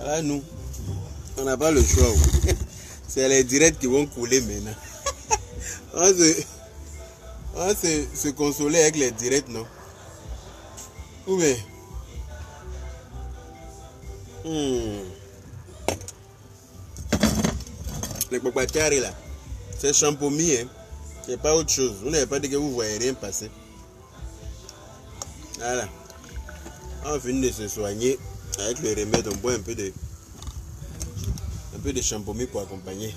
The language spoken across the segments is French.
Là, nous, on n'a pas le choix. C'est les directs qui vont couler maintenant. On va se consoler avec les directs, non? Ou bien... Les papachari là, c'est champomis, hein. C'est pas autre chose. Vous n'avez pas dit que vous voyez rien passer. Voilà. On finit de se soigner avec le remède. On boit un peu de champomis pour accompagner.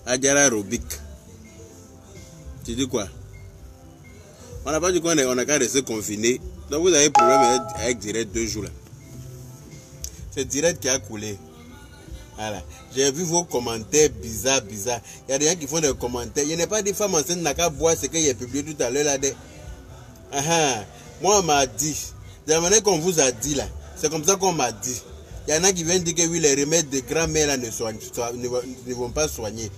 Adjara aérobic. Tu dis quoi? On n'a pas dit qu'on a qu'à rester confiné. Donc vous avez problème avec direct 2 jours là. C'est direct qui a coulé. Voilà. J'ai vu vos commentaires bizarres. Il y a des gens qui font des commentaires. Il n'y a pas des femmes enceintes qui n'ont qu'à boire ce qu'il a publié tout à l'heure là. Moi on m'a dit. De la manière qu'on vous a dit là. C'est comme ça qu'on m'a dit. Il y en a qui viennent dire que oui, les remèdes de grand-mère là ne vont pas soigner.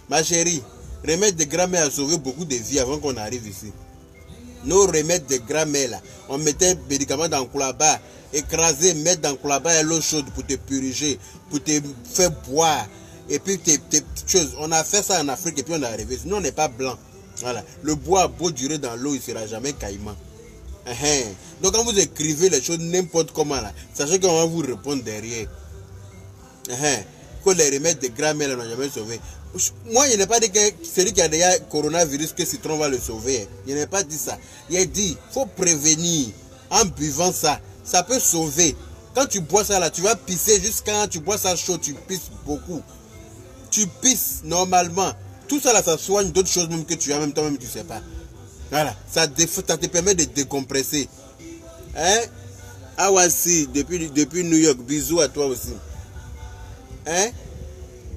Ma chérie, remèdes de grand-mère a sauvé beaucoup de vies avant qu'on arrive ici. Nos remèdes de grand-mère là, on mettait médicaments dans le coulaba, écraser, mettre dans le coulaba l'eau chaude pour te puriger, pour te faire boire. Et puis tes petites choses. On a fait ça en Afrique et puis on est arrivé. Sinon on n'est pas blanc. Voilà. Le bois a beau durer dans l'eau, il ne sera jamais caïman. Donc quand vous écrivez les choses n'importe comment là, sachez qu'on va vous répondre derrière. Que les remèdes de grand-mère n'ont jamais sauvé. Moi, je n'ai pas dit que celui qui a déjà coronavirus, que Citron va le sauver. Je n'ai pas dit ça. Il a dit, il faut prévenir en buvant ça. Ça peut sauver. Quand tu bois ça là, tu vas pisser jusqu'à quand tu bois ça chaud, tu pisses beaucoup. Tu pisses normalement. Tout ça là, ça soigne d'autres choses même que tu as, même toi-même tu ne sais pas. Voilà. Ça te permet de décompresser. Ah voici, depuis New York, bisous à toi aussi.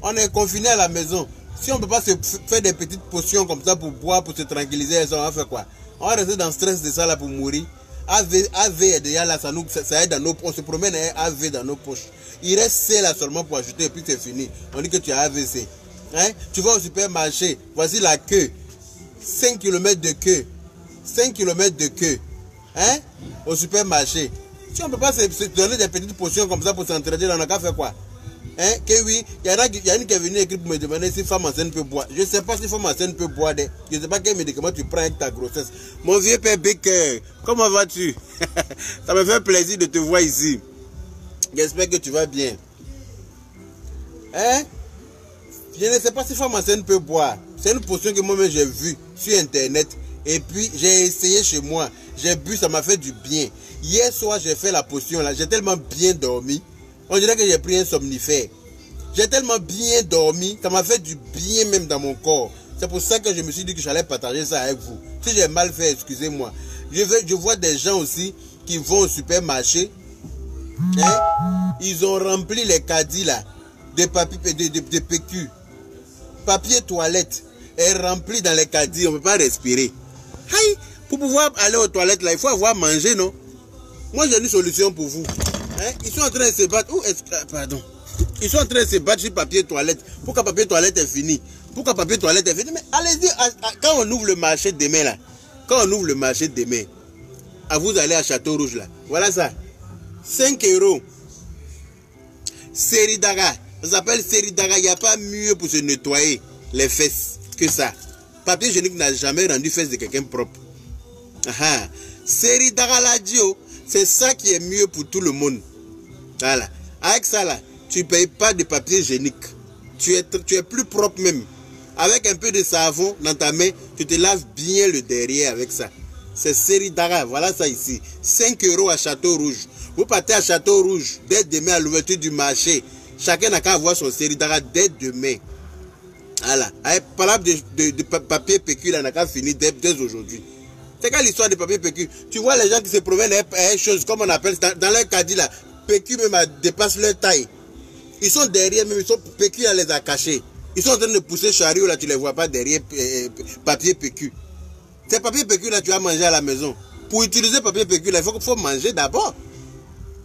On est confiné à la maison. Si on ne peut pas se faire des petites potions comme ça pour boire, pour se tranquilliser, on va faire quoi? On va rester dans le stress de ça là pour mourir. AV est déjà là, ça aide dans nos poches. On se promène avec AV dans nos poches. Il reste C là seulement pour ajouter et puis c'est fini. On dit que tu as AVC. Tu vas au supermarché, voici la queue. 5 km de queue. 5 km de queue. Au supermarché. Si on ne peut pas se donner des petites potions comme ça pour s'entraîner, on a qu'à faire quoi? Que oui, il y a une qui est venue écrire pour me demander si femme enceinte peut boire. Je ne sais pas si femme enceinte peut boire. Je ne sais pas quel médicament tu prends avec ta grossesse. Mon vieux père Baker, comment vas-tu? Ça me fait plaisir de te voir ici. J'espère que tu vas bien. Je ne sais pas si femme enceinte peut boire. C'est une potion que moi-même j'ai vue sur internet. Et puis j'ai essayé chez moi. J'ai bu, ça m'a fait du bien. Hier soir, j'ai fait la potion là. J'ai tellement bien dormi. On dirait que j'ai pris un somnifère. J'ai tellement bien dormi, ça m'a fait du bien même dans mon corps. C'est pour ça que je me suis dit que j'allais partager ça avec vous. Si j'ai mal fait, excusez-moi. Je vois des gens aussi qui vont au supermarché. Ils ont rempli les caddies là de papier, de PQ. Papier toilette est rempli dans les caddies, on ne peut pas respirer. Pour pouvoir aller aux toilettes là, il faut avoir mangé, non? Moi j'ai une solution pour vous. Ils sont en train de se battre. Pardon. Ils sont en train de se battre sur papier toilette. Pourquoi papier toilette est fini? Pourquoi papier toilette est fini? Mais allez-y, quand on ouvre le marché demain là, vous allez à Château Rouge là. Voilà ça. 5 €. Seridaga. Ça s'appelle Seridaga. Il n'y a pas mieux pour se nettoyer les fesses que ça. Papier hygiénique n'a jamais rendu fesses de quelqu'un propre. Seridaga la Dio. C'est ça qui est mieux pour tout le monde. Voilà. Avec ça là, tu ne payes pas de papier hygiénique. Tu es plus propre même. Avec un peu de savon dans ta main, tu te laves bien le derrière avec ça. C'est Seridaga. Voilà ça ici. 5 € à Château Rouge. Vous partez à Château Rouge dès demain à l'ouverture du marché. Chacun n'a qu'à avoir son Seridaga dès demain. Voilà. Avec parole de papier PQ, là, n'a qu'à finir dès aujourd'hui. C'est quoi l'histoire de papier PQ? Tu vois les gens qui se promènent avec choses, comme on appelle, dans leur caddie là, PQ même dépasse leur taille. Ils sont derrière, même PQ là les a cachés. Ils sont en train de pousser chariot là, tu ne les vois pas derrière papier PQ. C'est papier PQ là, tu as mangé à la maison. Pour utiliser papier PQ là, il faut manger d'abord.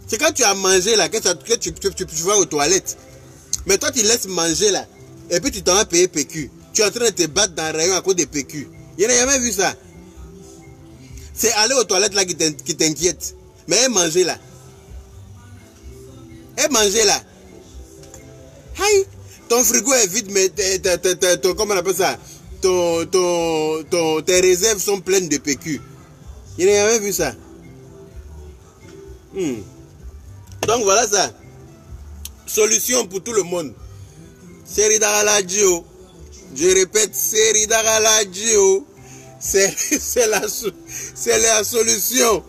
C'est quand tu as mangé là, que tu vas aux toilettes. Mais toi tu laisses manger là, et puis tu t'en vas payer PQ. Tu es en train de te battre dans le rayon à cause des PQ. Il n'y a jamais vu ça. C'est aller aux toilettes là qui t'inquiète. Mais manger là. Et manger là. Aïe. Ton frigo est vide, mais comment on appelle ça? Tes réserves sont pleines de PQ. Il n'a jamais vu ça. Donc voilà ça. Solution pour tout le monde. Seri Daraladio. Je répète, Seri Daraladio. C'est la solution.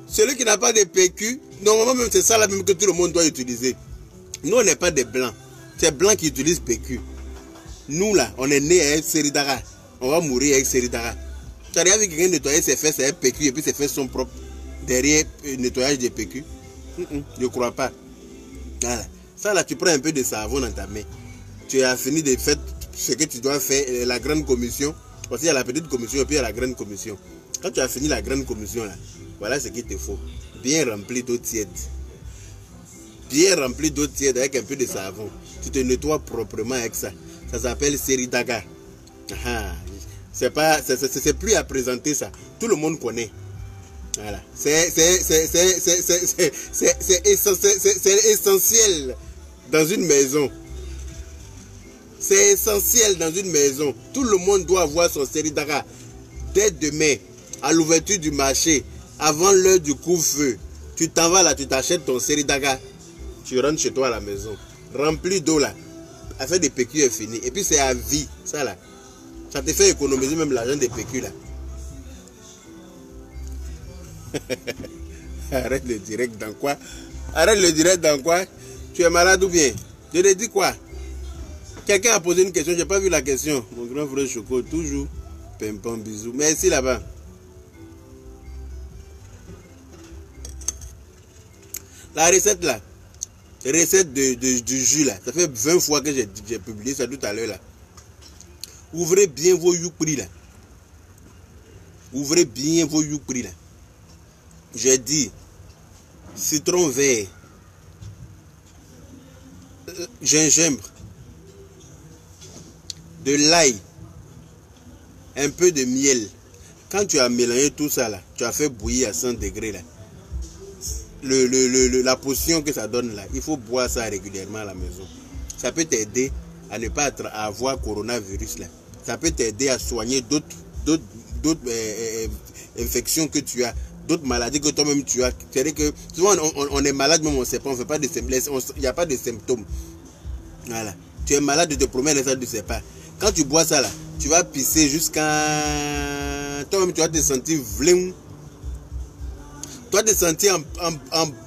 Celui qui n'a pas de PQ, normalement même c'est ça là même que tout le monde doit utiliser. Nous on n'est pas des blancs. C'est blancs qui utilisent PQ. Nous là, on est né avec Seri Dara. On va mourir avec Seri Dara. Tu as rien vu quelqu'un nettoyer ses fesses avec PQ et puis ses fesses sont propres derrière le nettoyage des PQ? Je ne crois pas. Voilà. Ça là, tu prends un peu de savon dans ta main. Tu as fini de faire ce que tu dois faire, la grande commission. Parce qu'il y a la petite commission et puis il y a la grande commission. Quand tu as fini la grande commission là, voilà ce qu'il te faut. Bien rempli d'eau tiède. Bien rempli d'eau tiède avec un peu de savon. Tu te nettoies proprement avec ça. Ça s'appelle Seri Daga. C'est plus à présenter ça. Tout le monde connaît. Voilà. C'est essentiel dans une maison. C'est essentiel dans une maison. Tout le monde doit avoir son Seri Daga. Dès demain, à l'ouverture du marché, avant l'heure du couvre-feu, tu t'en vas là, tu t'achètes ton Seri Daga. Tu rentres chez toi à la maison. Rempli d'eau là. Affaire des PQ est fini. Et puis c'est à vie. Ça là. Ça te fait économiser même l'argent des PQ là. Arrête le direct dans quoi? Arrête le direct dans quoi? Tu es malade ou bien? Je te dis quoi? Quelqu'un a posé une question, j'ai pas vu la question. Mon grand frère Choco, toujours. Pimpon, bisous. Merci là-bas. La recette là. Recette du jus là. Ça fait 20 fois que j'ai publié ça tout à l'heure là. Ouvrez bien vos youpris là. Ouvrez bien vos youpris là. J'ai dit citron vert, gingembre, de l'ail, un peu de miel. Quand tu as mélangé tout ça là, tu as fait bouillir à 100 degrés là. La potion que ça donne là, il faut boire ça régulièrement à la maison. Ça peut t'aider à ne pas avoir coronavirus là. Ça peut t'aider à soigner d'autres infections que tu as, d'autres maladies que toi-même tu as. C'est-à-dire que souvent on est malade même on ne sait pas, on fait pas de symptômes, il n'y a pas de symptômes. Voilà. Tu es malade, tu te promènes et ça tu ne sais pas. Quand tu bois ça là, tu vas pisser jusqu'à toi-même tu vas te sentir vlim. Tu vas te sentir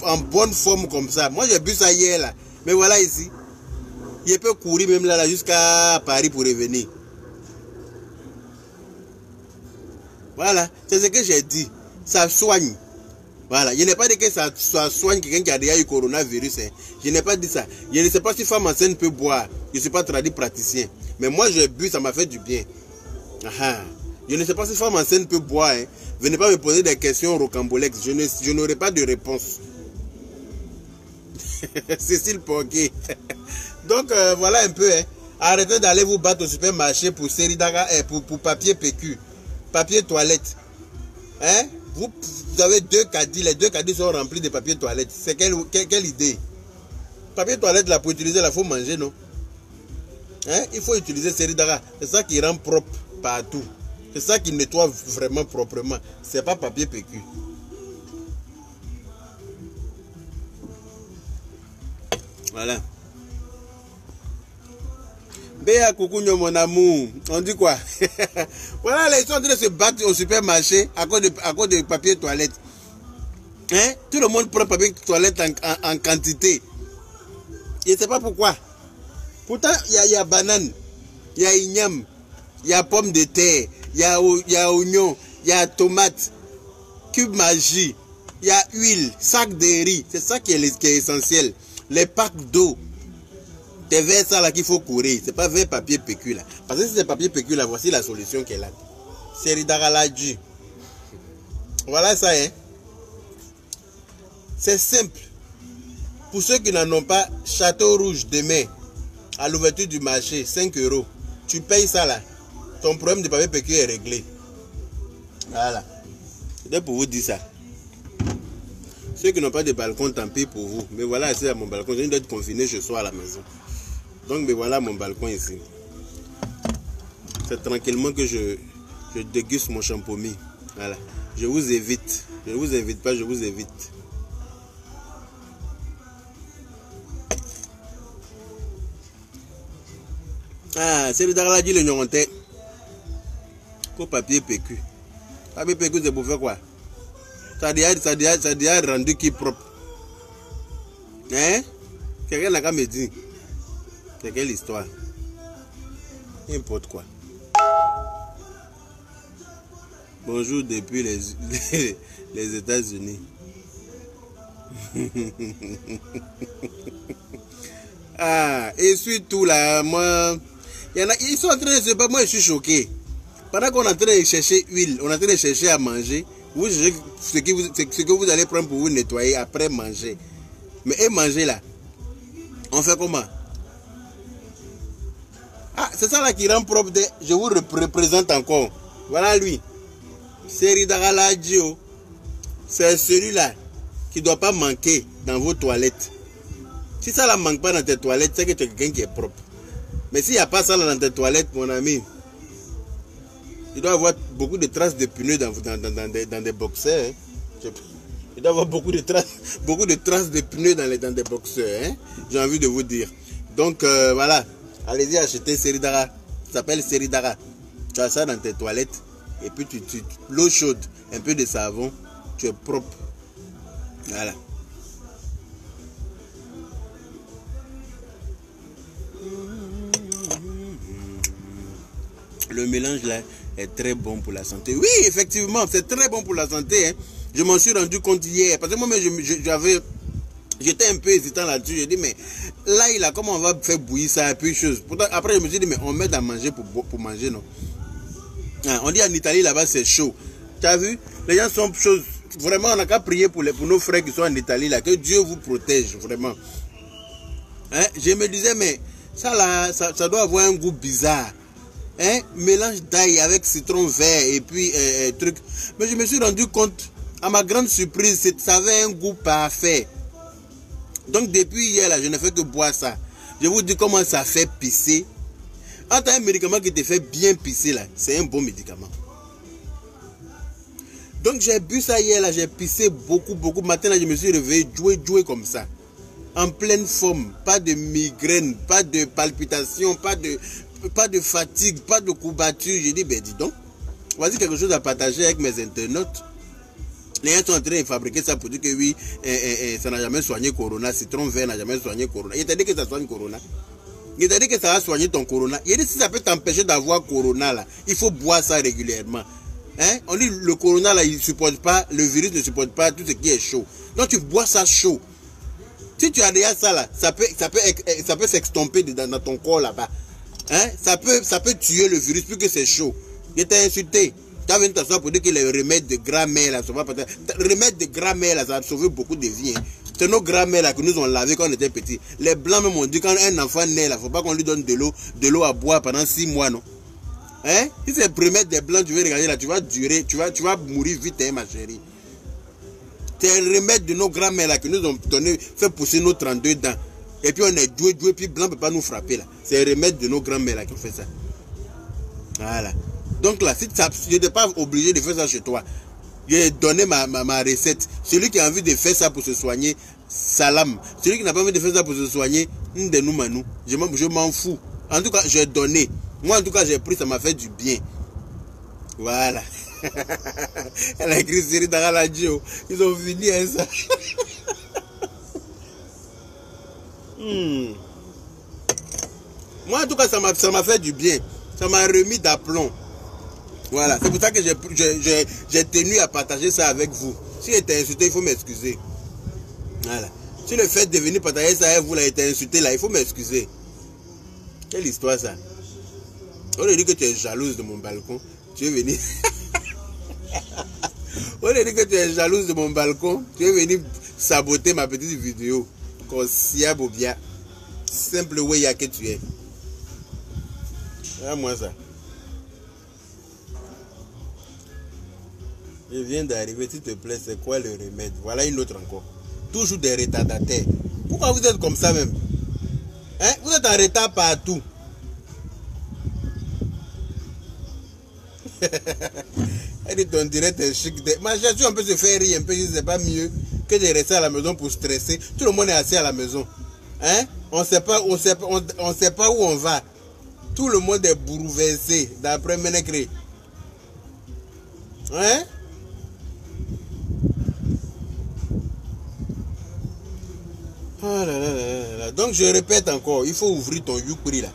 en bonne forme comme ça. Moi j'ai bu ça hier là. Mais voilà ici. Il peut courir même là jusqu'à Paris pour revenir. Voilà. C'est ce que j'ai dit. Ça soigne. Voilà. Je n'ai pas dit que ça soigne quelqu'un qui a déjà eu coronavirus. Hein. Je n'ai pas dit ça. Je ne sais pas si femme enceinte peut boire. Je ne suis pas traduit praticien. Mais moi j'ai bu, ça m'a fait du bien. Je ne sais pas si femme enceinte peut boire. Hein. Venez pas me poser des questions rocambolesques. Je n'aurai pas de réponse. Cécile Porquet. Donc voilà un peu. Hein. Arrêtez d'aller vous battre au supermarché pour Seri Daga, pour papier PQ. Papier toilette. Hein? Vous avez 2 caddies. Les 2 caddies sont remplis de papier toilette. C'est quelle idée? Papier toilette là pour utiliser, il faut manger, non? Hein? Il faut utiliser Seri Daga. C'est ça qui rend propre partout. C'est ça qui nettoie vraiment proprement. C'est pas papier PQ. Voilà. Béa Koukouno, mon amour. On dit quoi? Voilà, les gens sont en train de se battre au supermarché à cause de papier toilette. Hein? Tout le monde prend papier toilette en quantité. Je ne sais pas pourquoi. Pourtant, il y a banane, il y a igname, il y a pomme de terre, il y a oignon, il y a tomate, cube magie, il y a huile, sac de riz. C'est ça qui est essentiel. Les packs d'eau. C'est vers ça là qu'il faut courir. C'est pas vers papier PQ là. Parce que si c'est papier PQ là, voici la solution qu'elle a. Seri Daralaji. Voilà ça, hein. C'est simple. Pour ceux qui n'en ont pas, Château Rouge demain, à l'ouverture du marché, 5 €. Tu payes ça là. Ton problème de papier PQ est réglé. Voilà. C'était pour vous dire ça. Ceux qui n'ont pas de balcon, tant pis pour vous. Mais voilà, c'est à mon balcon. Je dois être confiné ce soir à la maison. Donc, mais voilà mon balcon ici. C'est tranquillement que je déguste mon champomis. Voilà. Je vous évite. Je ne vous invite pas, je vous évite. Ah, c'est le Darladji le Nyoronte. Qu'au papier PQ. Papier PQ, c'est pour faire quoi? Ça a déjà rendu qui propre. Hein? Quelqu'un n'a qu'à me dire. C'est quelle histoire? N'importe quoi. Bonjour depuis les États-Unis. Ah, et surtout là, moi, ils sont en train de se battre. Moi, je suis choqué. Pendant qu'on est en train de chercher huile, on est en train de chercher à manger. Vous cherchez ce que vous allez prendre pour vous nettoyer après manger. Mais et manger là, on fait comment? Ah, c'est ça là qui rend propre. Je vous représente encore. Voilà lui. Seri Darladji. C'est celui-là qui ne doit pas manquer dans vos toilettes. Si ça ne manque pas dans tes toilettes, c'est que tu es quelqu'un qui est propre. Mais s'il n'y a pas ça là dans tes toilettes, mon ami, il doit y avoir beaucoup de traces de pneus dans des boxers. Hein. Il doit y avoir beaucoup de traces de pneus dans des boxers. Hein. J'ai envie de vous dire. Donc voilà, allez-y acheter Seri Dara. Ça s'appelle Seri Dara. Tu as ça dans tes toilettes. Et puis l'eau chaude, un peu de savon, tu es propre. Voilà. Le mélange là est très bon pour la santé. Oui, effectivement, c'est très bon pour la santé. Hein. Je m'en suis rendu compte hier. Parce que moi-même, j'étais un peu hésitant là-dessus. J'ai dit, mais là, comment on va faire bouillir ça et puis chose. Pourtant, après, je me suis dit, mais on met à manger pour manger, non? Ah, on dit en Italie, là-bas, c'est chaud. Tu as vu? Les gens sont chauds. Vraiment, on n'a qu'à prier pour nos frères qui sont en Italie, là. Que Dieu vous protège, vraiment. Hein? Je me disais, mais ça, là, ça doit avoir un goût bizarre. Hein? Mélange d'ail avec citron vert et puis truc. Mais je me suis rendu compte, à ma grande surprise, ça avait un goût parfait. Donc depuis hier, là, je ne fais que boire ça. Je vous dis comment ça fait pisser. Quand tu as un médicament qui te fait bien pisser, là, c'est un bon médicament. Donc j'ai bu ça hier, là, j'ai pissé beaucoup. Matin, là, je me suis réveillé, joué comme ça. En pleine forme, pas de migraine, pas de palpitation, pas de fatigue, pas de courbature. J'ai dit, ben dis donc, voici quelque chose à partager avec mes internautes. Les gens sont en train de fabriquer ça pour dire que oui, ça n'a jamais soigné Corona, citron vert n'a jamais soigné Corona. Il t'a dit que ça soigne Corona. Il t'a dit que ça va soigner ton Corona. Il a dit si ça peut t'empêcher d'avoir Corona, là, il faut boire ça régulièrement. Hein? On dit le Corona, là, il supporte pas, le virus ne supporte pas tout ce qui est chaud. Donc tu bois ça chaud. Si tu as déjà ça là, ça peut s'extomper dans ton corps là-bas. Hein? Ça peut tuer le virus plus que c'est chaud. Il t'a insulté. Tu as venu t'asseoir pour dire que les remèdes de grand-mère là, les remèdes de grand-mère là, ça a sauvé beaucoup de vies. Hein? C'est nos grand-mères là que nous ont lavé quand on était petits. Les blancs même ont dit quand un enfant naît là, il ne faut pas qu'on lui donne de l'eau à boire pendant 6 mois, non? Hein? Si c'est le remède des blancs, tu veux regarder là, tu vas durer, tu vas mourir vite, hein, ma chérie. C'est un remède de nos grands-mères là que nous ont donné, fait pousser nos 32 dents. Et puis on est doué, puis blanc ne peut pas nous frapper là. C'est un remède de nos grands-mères là qui fait ça. Voilà. Donc là, si je n'étais pas obligé de faire ça chez toi, j'ai donné ma recette. Celui qui a envie de faire ça pour se soigner, salam. Celui qui n'a pas envie de faire ça pour se soigner, ndenoumanu. Je m'en fous. En tout cas, j'ai donné. Moi, en tout cas, j'ai pris, ça m'a fait du bien. Voilà. Elle a écrit Seri Darladji. Ils ont fini hein, ça. Moi, en tout cas, ça m'a fait du bien. Ça m'a remis d'aplomb. Voilà. C'est pour ça que j'ai tenu à partager ça avec vous. Si j'étais insulté, il faut m'excuser. Voilà. Si le fait de venir partager ça avec vous, là, était insulté, là, il faut m'excuser. Quelle histoire, ça? On a dit que tu es jalouse de mon balcon. Tu es venu. On a dit que tu es jalouse de mon balcon. Tu es venu saboter ma petite vidéo. Kosia Bobia. Simple way que tu es. Ah, moi ça. Je viens d'arriver, s'il te plaît, c'est quoi le remède? Voilà une autre encore. Toujours des retardataires. Pourquoi vous êtes comme ça même? Hein? Vous êtes en retard partout. Elle dit ton direct est chic. Ma gestion, on peut se faire rire un peu, c'est pas mieux que de rester à la maison pour stresser. Tout le monde est assis à la maison. Hein? On sait pas où on va. Tout le monde est bouleversé d'après Ménécré. Hein? Oh là là là là. Donc je répète encore, il faut ouvrir ton Youpri là.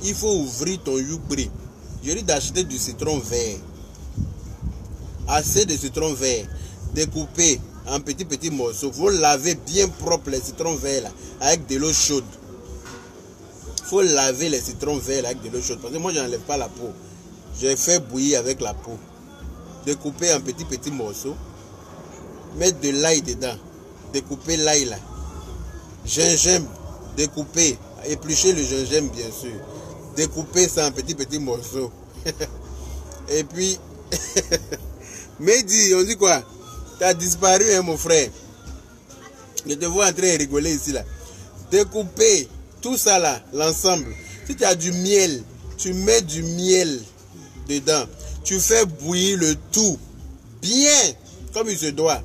Il faut ouvrir ton Youpri. Je dis d'acheter du citron vert. Assez de citron vert. Découpé en petits morceaux. Vous lavez bien propre les citrons verts là, avec de l'eau chaude. Il faut laver les citrons verts là, avec de l'eau chaude. Parce que moi je n'enlève pas la peau. Je fais bouillir avec la peau. Découper en petits morceaux. Mettre de l'ail dedans. Découper l'ail là. Gingembre. Découper. Éplucher le gingembre bien sûr. Découper ça en petits morceaux. Et puis, Mehdi, on dit quoi? Tu as disparu, hein, mon frère. Je te vois en train de rigoler ici là. Découper tout ça là, l'ensemble. Si tu as du miel, tu mets du miel dedans. Tu fais bouillir le tout bien, comme il se doit.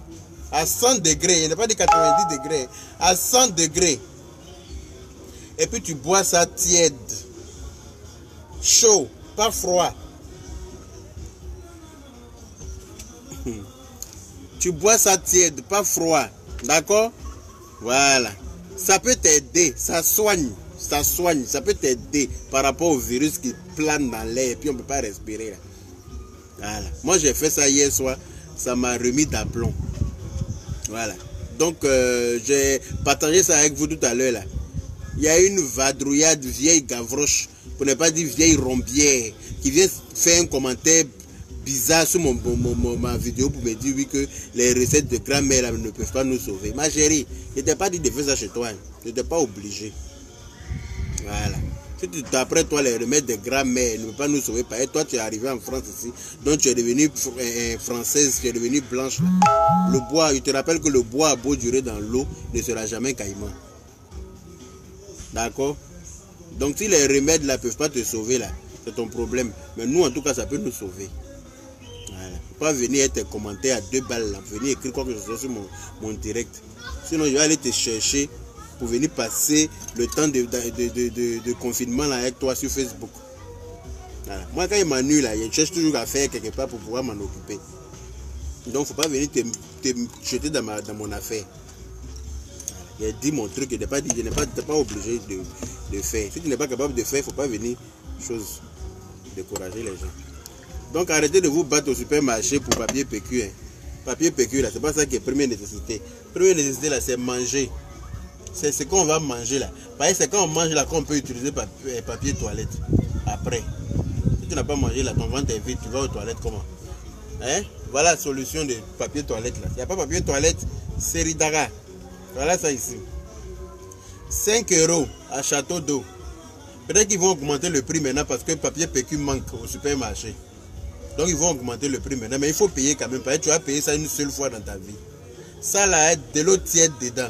À 100 degrés, il n'est pas de 90 degrés. À 100 degrés. Et puis tu bois ça tiède. Chaud, pas froid. Tu bois ça tiède, pas froid. D'accord? Voilà. Ça peut t'aider, ça soigne. Ça soigne, ça peut t'aider par rapport au virus qui plane dans l'air et puis on ne peut pas respirer. Là. Voilà. Moi j'ai fait ça hier soir, ça m'a remis d'aplomb. Voilà. Donc j'ai partagé ça avec vous tout à l'heure là. Il y a une vadrouillade vieille gavroche, pour ne pas dire vieille rombière, qui vient faire un commentaire bizarre sur ma vidéo pour me dire oui que les recettes de grand-mère ne peuvent pas nous sauver. Ma chérie, je ne t'ai pas dit de faire ça chez toi. Hein. Je n'étais pas obligé. Voilà. Si tu t'apprêtes toi les remèdes de grand-mère ne peuvent pas nous sauver. Et toi tu es arrivé en France ici, donc tu es devenue française, tu es devenue blanche. Là. Le bois, je te rappelle que le bois a beau durer dans l'eau, ne sera jamais caïman. D'accord? Donc si les remèdes là ne peuvent pas te sauver là, c'est ton problème. Mais nous en tout cas ça peut nous sauver. Voilà. Faut pas venir être commenté à 2 balles là, venir écrire quoi que ce soit sur mon direct. Sinon je vais aller te chercher pour venir passer le temps de confinement là avec toi sur Facebook. Voilà. Moi quand il m'ennuie là, je cherche toujours à faire quelque part pour pouvoir m'en occuper. Donc faut pas venir te jeter dans mon affaire. J'ai dit mon truc, je n'ai pas obligé de faire. Si tu n'es pas capable de faire, il ne faut pas venir décourager les gens. Donc arrêtez de vous battre au supermarché pour papier PQ. Hein. Papier PQ là, c'est pas ça qui est première nécessité. Première nécessité là, c'est manger. C'est ce qu'on va manger là. Par exemple, c'est quand on mange là qu'on peut utiliser papier toilette. Après. Si tu n'as pas mangé là, ton ventre est vide, tu vas aux toilettes comment? Hein? Voilà la solution de papier toilette là. Il n'y a pas papier toilette, c'est Ridaga. Voilà ça ici. 5 € à Château d'eau. Peut-être qu'ils vont augmenter le prix maintenant parce que le papier PQ manque au supermarché. Donc ils vont augmenter le prix maintenant. Mais il faut payer quand même. Parce que tu vas payer ça une seule fois dans ta vie. Ça là, de l'eau tiède dedans.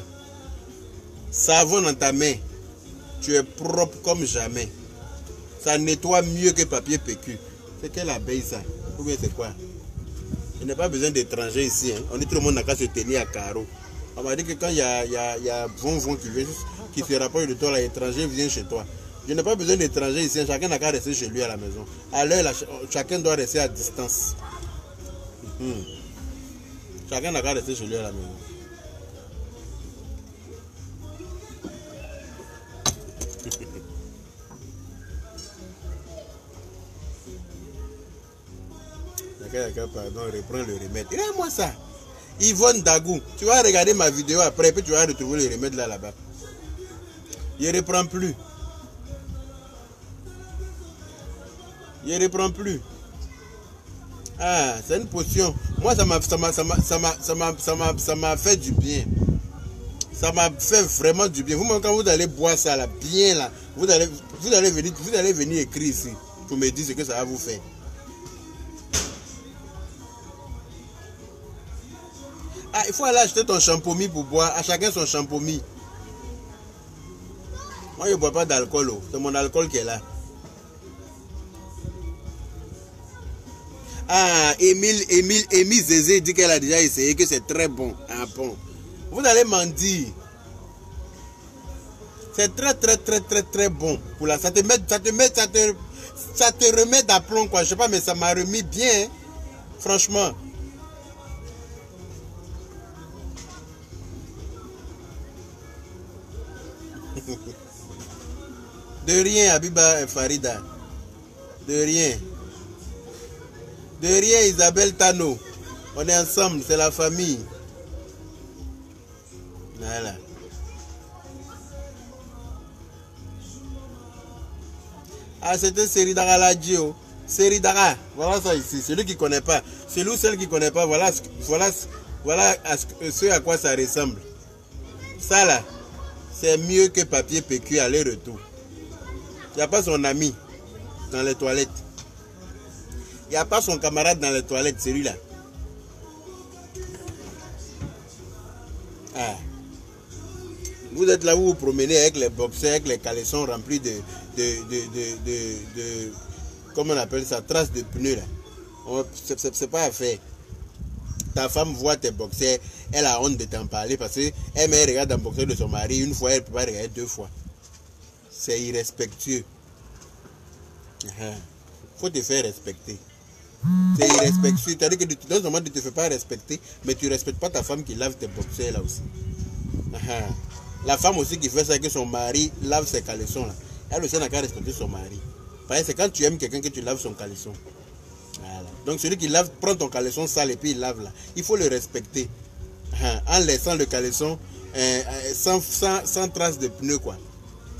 Savon dans ta main. Tu es propre comme jamais. Ça nettoie mieux que papier PQ. C'est quelle abeille ça? Ou bien c'est quoi? Il n'y a pas besoin d'étrangers ici. Hein. On dit tout le monde n'a qu'à se tenir à carreau. On m'a dit que quand il y a vent qui se rapproche de toi, l'étranger vient chez toi. Je n'ai pas besoin d'étrangers ici, chacun n'a qu'à rester chez lui à la maison. À l'heure, chacun doit rester à distance. Chacun n'a qu'à rester chez lui à la maison. Pardon, reprends le remède. Regarde-moi ça. Yvonne Dagou, tu vas regarder ma vidéo après, puis tu vas retrouver le remède là-bas. Je ne reprends plus. Je ne reprends plus. Ah, c'est une potion. Moi, ça m'a fait du bien. Ça m'a fait vraiment du bien. Vous, quand vous allez boire ça là, bien là, vous allez venir écrire ici pour me dire ce que ça va vous faire. Ah, il faut aller acheter ton champomis pour boire. À chacun son champomis. Moi, je ne bois pas d'alcool. Oh. C'est mon alcool qui est là. Ah, Émile Zézé dit qu'elle a déjà essayé, que c'est très bon. Ah bon. Vous allez m'en dire. C'est très bon. Pour la, ça te remet d'aplomb, quoi. Je sais pas, mais ça m'a remis bien. Hein. Franchement. De rien, Abiba Farida. De rien. De rien, Isabelle Tano. On est ensemble, c'est la famille. Voilà. Ah, c'était Seridara Ladjo. Seridara, voilà ça ici. Celui qui ne connaît pas. Celui ou celle qui ne connaît pas, voilà ce à quoi ça ressemble. Ça là, c'est mieux que papier PQ aller-retour. Il n'y a pas son ami dans les toilettes. Il n'y a pas son camarade dans les toilettes, celui-là. Ah. Vous êtes là où vous promenez avec les boxers, avec les caleçons remplis de comment on appelle ça, traces de pneus là. C'est pas à faire. Ta femme voit tes boxers, elle a honte de t'en parler parce qu'elle regarde un boxer de son mari une fois, elle ne peut pas regarder deux fois. C'est irrespectueux. Faut te faire respecter. C'est irrespectueux. C'est-à-dire que non seulement tu ne te fais pas respecter, mais tu ne respectes pas ta femme qui lave tes boxers là aussi. La femme aussi qui fait ça, que son mari lave ses caleçons là. Elle aussi n'a qu'à respecter son mari. C'est quand tu aimes quelqu'un que tu laves son caleçon. Voilà. Donc celui qui lave, prend ton caleçon sale et puis il lave là. Il faut le respecter. En laissant le caleçon sans trace de pneus quoi.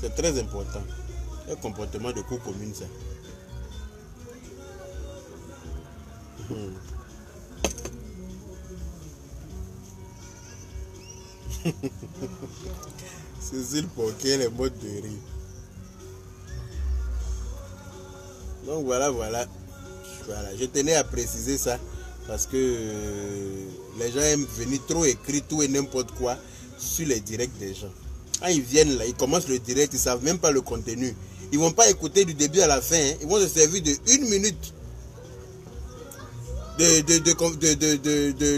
C'est très important. Un comportement de cour commune ça. Cécile Poquet, les modes de rire. Donc voilà. Je tenais à préciser ça parce que les gens aiment venir trop écrire tout et n'importe quoi sur les directs des gens. Quand ils viennent là, ils commencent le direct, ils ne savent même pas le contenu. Ils ne vont pas écouter du début à la fin. Hein. Ils vont se servir de 1 minute.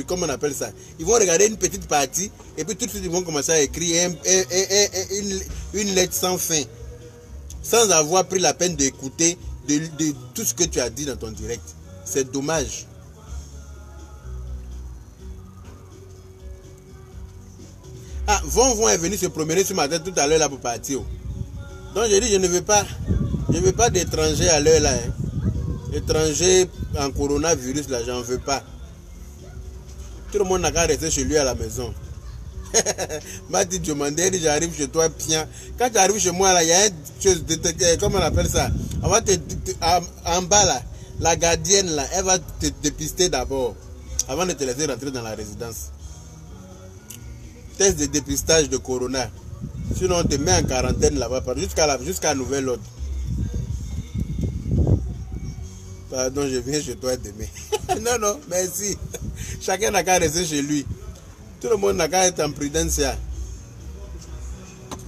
Comment on appelle ça? Ils vont regarder une petite partie et puis tout de suite ils vont commencer à écrire une lettre sans fin. Sans avoir pris la peine d'écouter de tout ce que tu as dit dans ton direct. C'est dommage. Ah, Von est venu se promener ce matin tout à l'heure là pour partir. Donc j'ai dit je ne veux pas d'étrangers à l'heure là. Hein. Étrangers en coronavirus là, j'en veux pas. Tout le monde n'a qu'à rester chez lui à la maison. M'a dit demander, j'arrive chez toi bien. Quand tu arrives chez moi là, il y a une chose comment on appelle ça? On va en bas là, la gardienne là, elle va te dépister d'abord avant de te laisser rentrer dans la résidence. Test de dépistage de corona. Sinon on te met en quarantaine là-bas jusqu'à nouvel ordre. Pardon, je viens chez toi demain. Non, merci. Chacun n'a qu'à rester chez lui. Tout le monde n'a qu'à être en prudence.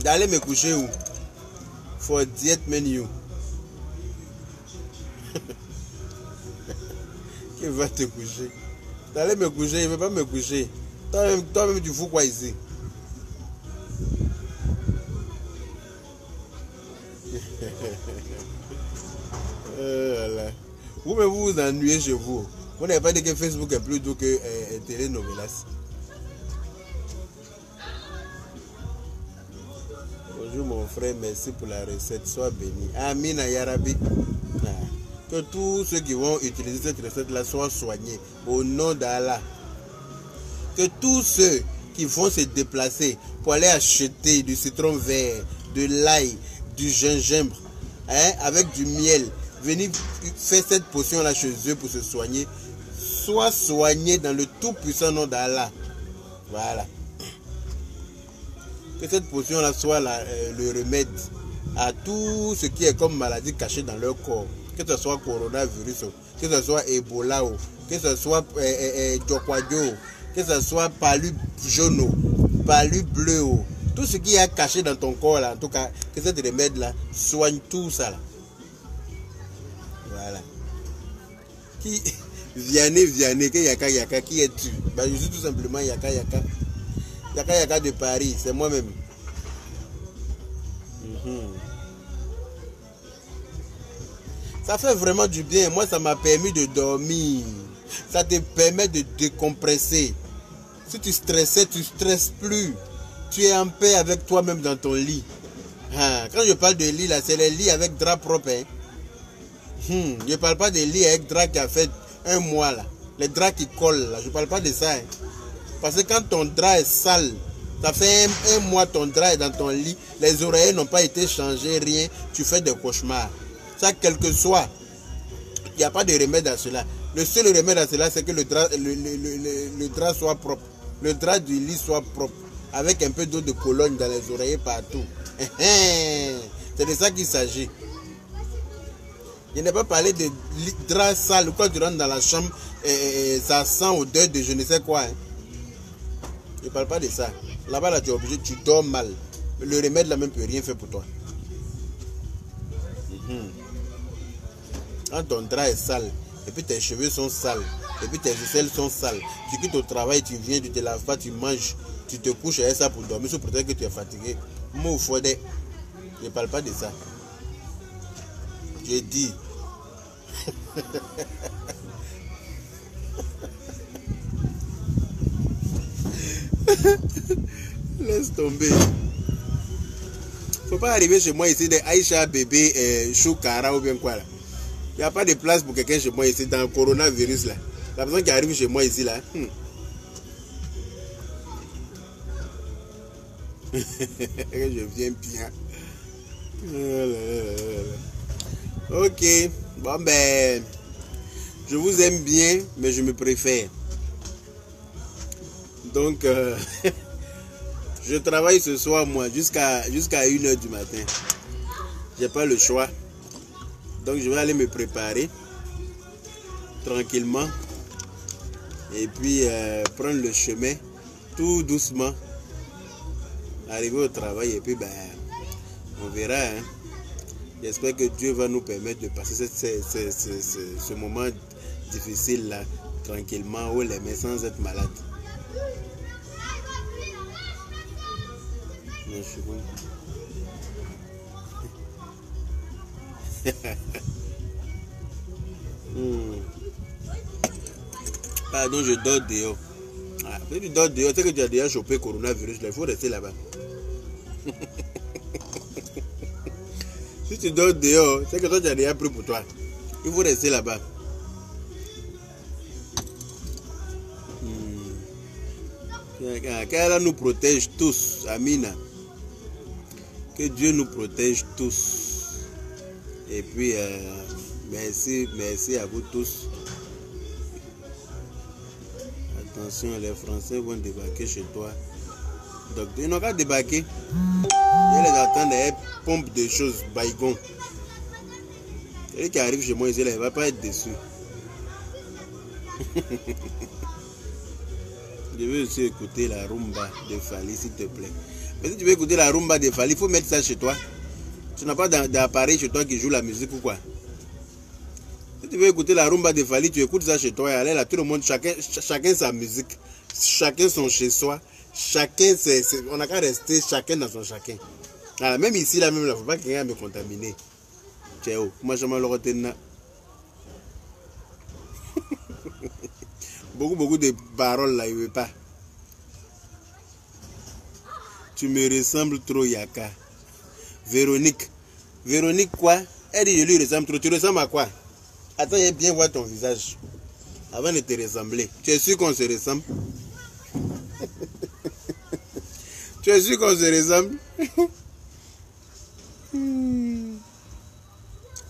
D'aller me coucher où? For diet menu. Qui va te coucher? D'aller me coucher, il ne veut pas me coucher. Toi-même, tu fous quoi ici? Voilà. Vous-même vous ennuyez chez vous. Vous n'avez pas dit que Facebook est plus doux que Telenovelas. Bonjour mon frère, merci pour la recette. Sois béni. Amin Yarabi. Que tous ceux qui vont utiliser cette recette-là soient soignés. Au nom d'Allah. Que tous ceux qui vont se déplacer pour aller acheter du citron vert, de l'ail, du gingembre, avec du miel, venir faire cette potion-là chez eux pour se soigner, soient soignés dans le tout-puissant nom d'Allah. Voilà. Que cette potion-là soit le remède à tout ce qui est comme maladie cachée dans leur corps. Que ce soit coronavirus, que ce soit Ebola, que ce soit Jokwadjo, que ce soit palu jaune, palu bleu, tout ce qui est caché dans ton corps là, en tout cas, que cet remède là soigne tout ça là. Voilà. Qui Vianney, que Yaka, qui es-tu? Bah, je suis tout simplement Yaka de Paris, c'est moi-même. Ça fait vraiment du bien. Moi, ça m'a permis de dormir. Ça te permet de décompresser. Si tu stressais, tu ne stresses plus. Tu es en paix avec toi-même dans ton lit. Quand je parle de lit, là, c'est les lits avec drap propre. Hein. Je ne parle pas des lits avec drap qui a fait un mois. Là. Les draps qui collent. Là. Je ne parle pas de ça. Hein. Parce que quand ton drap est sale, ça fait un mois ton drap est dans ton lit, les oreillers n'ont pas été changés, rien, tu fais des cauchemars. Ça, quel que soit, il n'y a pas de remède à cela. Le seul remède à cela, c'est que le drap soit propre. Le drap du lit soit propre. Avec un peu d'eau de Cologne dans les oreillers partout. C'est de ça qu'il s'agit. Je n'ai pas parlé de drap sale. Quand tu rentres dans la chambre, ça sent odeur de je ne sais quoi. Hein. Je ne parle pas de ça. Là-bas, là, tu es obligé, tu dors mal. Le remède, là, même, peut rien faire pour toi. Quand ton drap est sale, et puis tes cheveux sont sales, et puis tes aisselles sont sales, tu quittes au travail, tu viens, tu te laves pas, tu manges, tu te couches avec ça pour dormir, sous prétexte que tu es fatigué. Moi, au fond, je ne parle pas de ça. Je dis. Laisse tomber. Faut pas arriver chez moi ici de Aïcha bébé Choukara ou bien quoi là. Il n'y a pas de place pour quelqu'un chez moi ici dans le coronavirus là. La personne qui arrive chez moi ici là. Je viens bien. Ok. Bon ben. Je vous aime bien, mais je me préfère. Donc je travaille ce soir moi jusqu'à 1h du matin. J'ai pas le choix. Donc je vais aller me préparer tranquillement et puis prendre le chemin tout doucement, arriver au travail et puis ben on verra. Hein. J'espère que Dieu va nous permettre de passer ce moment difficile là tranquillement où les mains sans être malade. Je suis bon. Pardon, je dors dehors. Si tu dors dehors, c'est que tu as déjà chopé coronavirus, il faut rester là-bas. Si tu dors dehors, c'est que toi tu as déjà pris pour toi. Il faut rester là-bas. Qu'Allah nous protège tous. Amina. Que Dieu nous protège tous. Et puis, merci à vous tous. Attention, les Français vont débarquer chez toi. Donc, ils n'ont qu'à débarquer. Ils les attendent, ils pompent des choses, baïgon. Celui qui arrive chez moi ici, là, il ne va pas être déçu. Je veux aussi écouter la rumba de Fally, s'il te plaît. Mais si tu veux écouter la rumba de Fally, il faut mettre ça chez toi. Tu n'as pas d'appareil chez toi qui joue la musique ou quoi? Si tu veux écouter la rumba de Fally, tu écoutes ça chez toi et allez là, tout le monde, chacun sa musique, chacun son chez soi, chacun, on n'a qu'à rester chacun dans son chacun. Alors, même ici, là, même là, il ne faut pas que quelqu'un me contamine. Ciao, moi je m'en le retiens. Beaucoup de paroles là, il ne veut pas. Tu me ressembles trop, Yaka. Véronique. Véronique quoi? Elle dit je lui ressemble trop. Tu ressembles à quoi? Attends, je bien voir ton visage. Avant de te ressembler. Tu es sûr qu'on se ressemble? Tu es sûr qu'on se ressemble?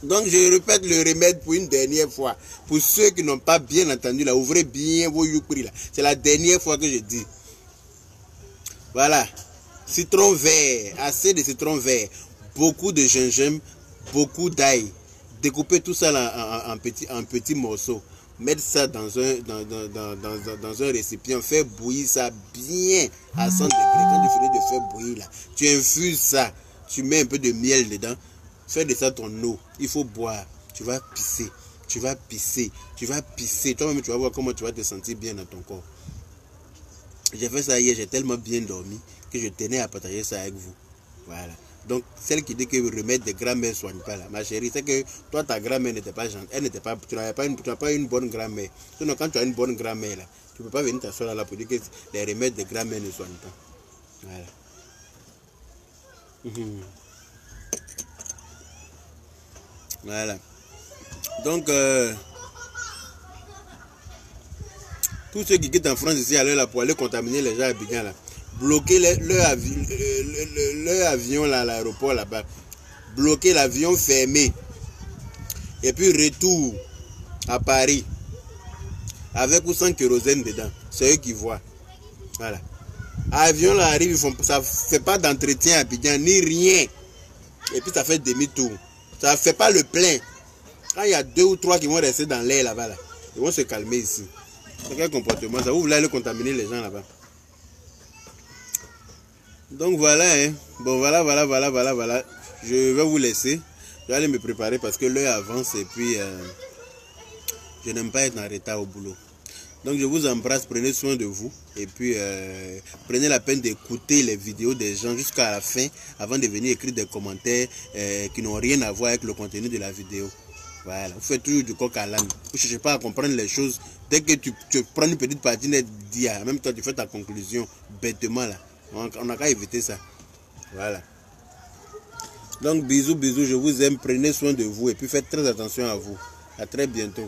Donc je répète le remède pour une dernière fois. Pour ceux qui n'ont pas bien entendu là, ouvrez bien vos youpris là. C'est la dernière fois que je dis. Voilà. Citron vert, assez de citron vert, beaucoup de gingembre, beaucoup d'ail. Découpez tout ça là en petits morceaux. mettre ça dans un récipient, faire bouillir ça bien à 100 degrés. Quand tu finis de faire bouillir là, tu infuses ça, tu mets un peu de miel dedans, fais de ça ton eau. Il faut boire. Tu vas pisser, tu vas pisser, tu vas pisser. Toi-même, tu vas voir comment tu vas te sentir bien dans ton corps. J'ai fait ça hier, j'ai tellement bien dormi que je tenais à partager ça avec vous. Voilà. Donc, celle qui dit que le remède de grand-mère ne soigne pas là, ma chérie, c'est que toi, ta grand-mère n'était pas gentille, elle n'était pas, tu n'as pas une bonne grand-mère. Sinon, quand tu as une bonne grand-mère là, tu ne peux pas venir t'asseoir là pour dire que les remèdes de grand-mère ne soignent pas. Voilà. Voilà. Donc, tous ceux qui quittent en France ici là, pour aller contaminer les gens à Abidjan là, bloquer leur avion là, à l'aéroport là-bas, bloquer l'avion fermé, et puis retour à Paris, avec ou sans kérosène dedans, c'est eux qui voient. Voilà. Avion là arrive, ça ne fait pas d'entretien à Abidjan, ni rien, et puis ça fait demi-tour, ça ne fait pas le plein. Quand il y a 2 ou 3 qui vont rester dans l'air là-bas, là, ils vont se calmer ici. C'est quel comportement ça? Vous voulez aller contaminer les gens là-bas? Donc voilà, hein. Bon, voilà. Je vais vous laisser. Je vais aller me préparer parce que l'heure avance et puis je n'aime pas être en retard au boulot. Donc je vous embrasse, prenez soin de vous et puis prenez la peine d'écouter les vidéos des gens jusqu'à la fin avant de venir écrire des commentaires qui n'ont rien à voir avec le contenu de la vidéo. Voilà, vous faites toujours du coq à l'âne. Vous ne cherchez pas à comprendre les choses. Dès que tu prends une petite partie net d'IA, même toi tu fais ta conclusion bêtement là. On n'a qu'à éviter ça. Voilà. Donc bisous, je vous aime, prenez soin de vous et puis faites très attention à vous. À très bientôt.